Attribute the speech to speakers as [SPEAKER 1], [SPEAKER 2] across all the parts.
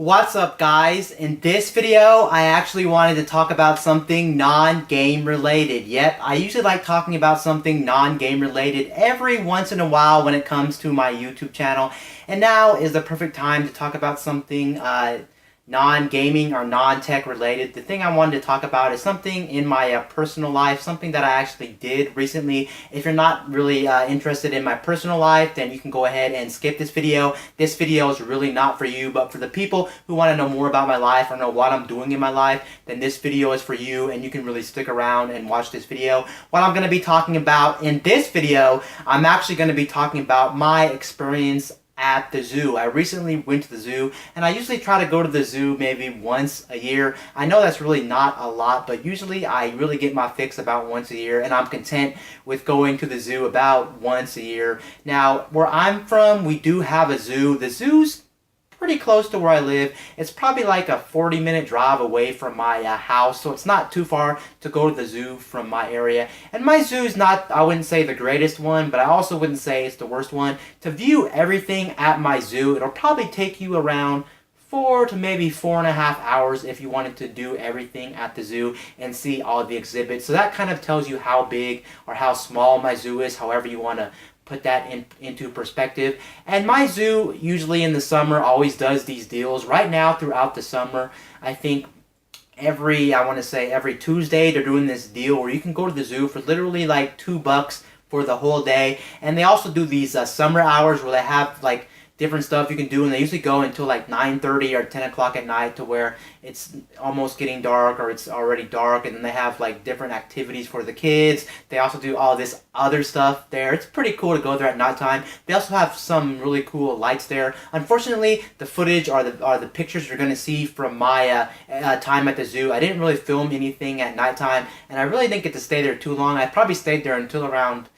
[SPEAKER 1] What's up, guys? In this video, I actually wanted to talk about something non-game related. Yep, I usually like talking about something non-game related every once in a while when it comes to my YouTube channel. And now is the perfect time to talk about something non-gaming or non-tech related. The thing I wanted to talk about is something in my personal life, something that I actually did recently. If you're not really interested in my personal life, then you can go ahead and skip this video. This video is really not for you, but for the people who want to know more about my life or know what I'm doing in my life, then this video is for you, and you can really stick around and watch this video. What I'm going to be talking about in this video, I'm actually going to be talking about my experience at the zoo. I recently went to the zoo, and I usually try to go to the zoo maybe once a year. I know that's really not a lot, but usually I really get my fix about once a year, and I'm content with going to the zoo about once a year. Now, where I'm from, we do have a zoo. The zoo's pretty close to where I live. It's probably like a 40-minute drive away from my house, so it's not too far to go to the zoo from my area. And my zoo's not, I wouldn't say the greatest one, but I also wouldn't say it's the worst one. To view everything at my zoo, it'll probably take you around 4 to maybe 4.5 hours if you wanted to do everything at the zoo and see all the exhibits. So that kind of tells you how big or how small my zoo is, however you want to put that into perspective. And my zoo usually in the summer always does these deals. Right now throughout the summer, I think I want to say every Tuesday they're doing this deal where you can go to the zoo for literally like $2 for the whole day. And they also do these summer hours where they have like different stuff you can do, and they usually go until like 9:30 or 10 o'clock at night, to where it's almost getting dark or it's already dark, and then they have like different activities for the kids. They also do all this other stuff there. It's pretty cool to go there at nighttime. They also have some really cool lights there. Unfortunately, the footage or the pictures you're going to see from my time at the zoo, I didn't really film anything at nighttime, and I really didn't get to stay there too long. I probably stayed there until around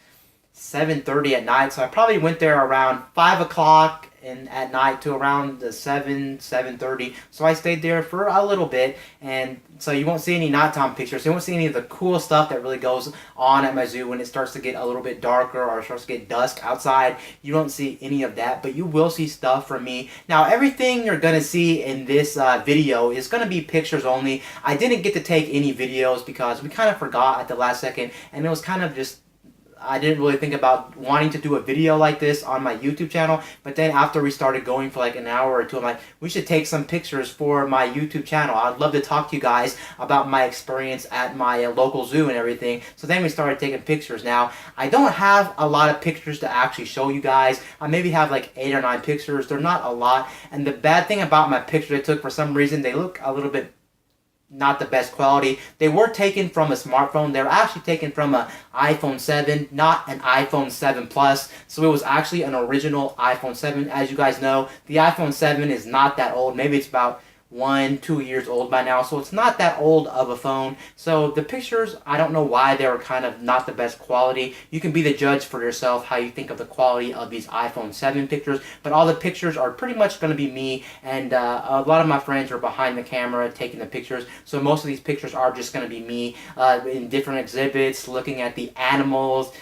[SPEAKER 1] 7:30 at night, so I probably went there around 5 o'clock and at night to around the 7:30. So I stayed there for a little bit, and so you won't see any nighttime pictures. You won't see any of the cool stuff that really goes on at my zoo when it starts to get a little bit darker or starts to get dusk outside. You won't see any of that, but you will see stuff from me. Now, everything you're going to see in this video is going to be pictures only. I didn't get to take any videos because we kind of forgot at the last second, and it was kind of just, I didn't really think about wanting to do a video like this on my YouTube channel, but then after we started going for like an hour or two, I'm like, we should take some pictures for my YouTube channel. I'd love to talk to you guys about my experience at my local zoo and everything. So then we started taking pictures. Now, I don't have a lot of pictures to actually show you guys. I maybe have like 8 or 9 pictures. They're not a lot. And the bad thing about my pictures I took, for some reason, they look a little bit not the best quality. They were taken from a smartphone. They were actually taken from an iPhone 7, not an iPhone 7 Plus. So it was actually an original iPhone 7. As you guys know, the iPhone 7 is not that old. Maybe it's about 1-2 years old by now, so it's not that old of a phone. So the pictures, I don't know why they were kind of not the best quality. You can be the judge for yourself how you think of the quality of these iPhone 7 pictures, but all the pictures are pretty much going to be me, and a lot of my friends are behind the camera taking the pictures, so most of these pictures are just going to be me in different exhibits, looking at the animals,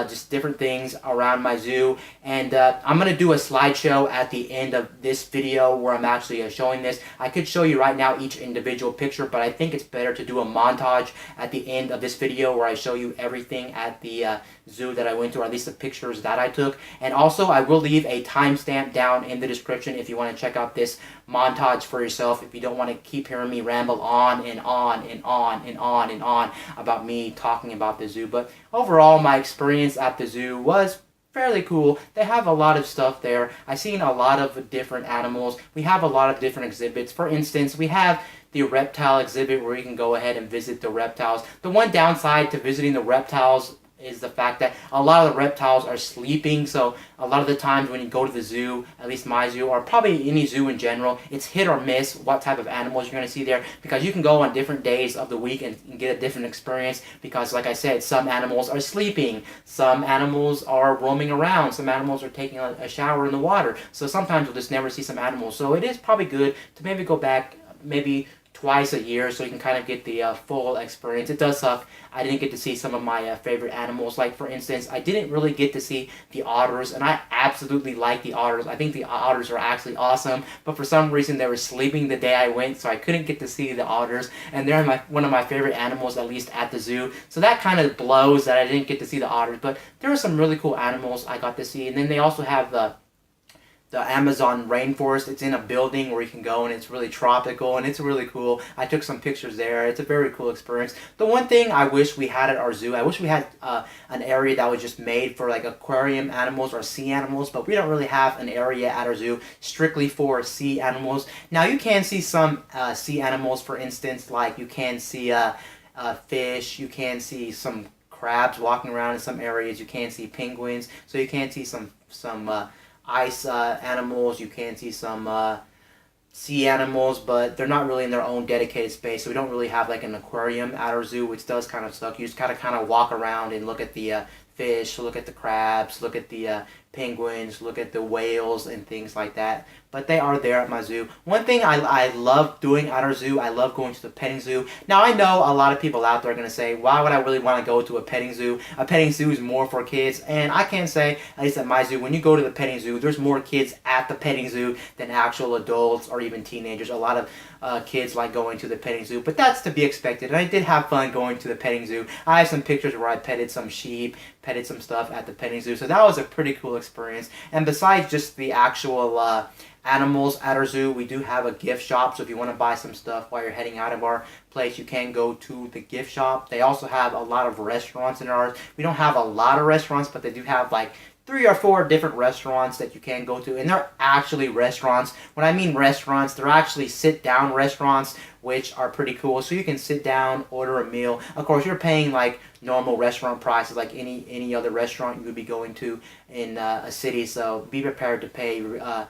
[SPEAKER 1] just different things around my zoo. And I'm going to do a slideshow at the end of this video where I'm actually showing this. I could show you right now each individual picture, but I think it's better to do a montage at the end of this video where I show you everything at the zoo that I went to, or at least the pictures that I took. And also, I will leave a timestamp down in the description if you want to check out this montage for yourself, if you don't want to keep hearing me ramble on and on and on and on and on about me talking about the zoo. But overall, my experience at the zoo was fairly cool. They have a lot of stuff there. I've seen a lot of different animals. We have a lot of different exhibits. For instance, we have the reptile exhibit where you can go ahead and visit the reptiles. The one downside to visiting the reptiles is the fact that a lot of the reptiles are sleeping, so a lot of the times when you go to the zoo, at least my zoo, or probably any zoo in general, it's hit or miss what type of animals you're going to see there, because you can go on different days of the week and get a different experience, because like I said, some animals are sleeping, some animals are roaming around, some animals are taking a shower in the water, so sometimes you'll just never see some animals. So it is probably good to maybe go back maybe twice a year, so you can kind of get the full experience. It does suck I didn't get to see some of my favorite animals. Like, for instance, I didn't really get to see the otters, and I absolutely like the otters. I think the otters are actually awesome, but for some reason they were sleeping the day I went, so I couldn't get to see the otters, and they're one of my favorite animals, at least at the zoo. So that kind of blows that I didn't get to see the otters, but there are some really cool animals I got to see. And then they also have the Amazon rainforest. It's in a building where you can go, and it's really tropical, and it's really cool. I took some pictures there. It's a very cool experience. The one thing I wish we had at our zoo, I wish we had an area that was just made for like aquarium animals or sea animals, but we don't really have an area at our zoo strictly for sea animals. Now, you can see some sea animals, for instance, like you can see fish, you can see some crabs walking around in some areas, you can see penguins, so you can see some ice animals, you can see some sea animals, but they're not really in their own dedicated space, so we don't really have like an aquarium at our zoo, which does kind of suck. You just gotta kind of walk around and look at the fish, look at the crabs, look at the penguins, look at the whales and things like that. But they are there at my zoo. One thing I love doing at our zoo, I love going to the petting zoo. Now, I know a lot of people out there are going to say, why would I really want to go to a petting zoo? A petting zoo is more for kids. And I can say, at least at my zoo, when you go to the petting zoo, there's more kids at the petting zoo than actual adults or even teenagers. A lot of kids like going to the petting zoo, but that's to be expected. And I did have fun going to the petting zoo. I have some pictures where I petted some sheep, petted some stuff at the petting zoo. So that was a pretty cool experience. And besides just the actual animals at our zoo, we do have a gift shop, so if you want to buy some stuff while you're heading out of our place, you can go to the gift shop. They also have a lot of restaurants in ours. We don't have a lot of restaurants, but they do have like 3 or 4 different restaurants that you can go to, and they're actually restaurants. When I mean restaurants, they're actually sit-down restaurants, which are pretty cool. So you can sit down, order a meal. Of course, you're paying like normal restaurant prices, like any other restaurant you would be going to in a city. So be prepared to pay a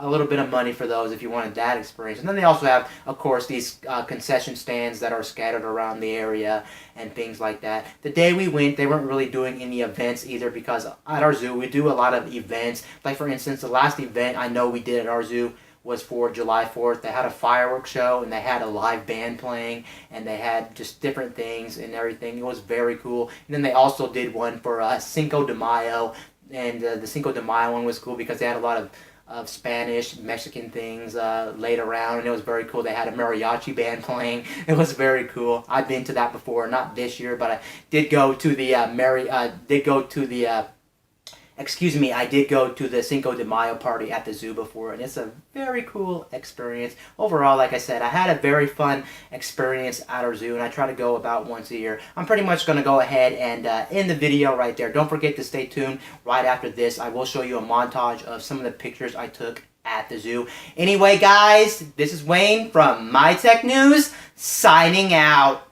[SPEAKER 1] little bit of money for those if you wanted that experience. And then they also have, of course, these concession stands that are scattered around the area and things like that. The day we went, they weren't really doing any events either, because at our zoo we do a lot of events. Like, for instance, the last event I know we did at our zoo was for July 4th. They had a fireworks show, and they had a live band playing, and they had just different things and everything. It was very cool. And then they also did one for Cinco de Mayo. And the Cinco de Mayo one was cool because they had a lot of Spanish, Mexican things laid around, and it was very cool. They had a mariachi band playing. It was very cool. I've been to that before, not this year, but I did go to the I did go to the Cinco de Mayo party at the zoo before, and it's a very cool experience. Overall, like I said, I had a very fun experience at our zoo, and I try to go about once a year. I'm pretty much going to go ahead and end the video right there. Don't forget to stay tuned. Right after this, I will show you a montage of some of the pictures I took at the zoo. Anyway, guys, this is Wayne from My Tech News, signing out.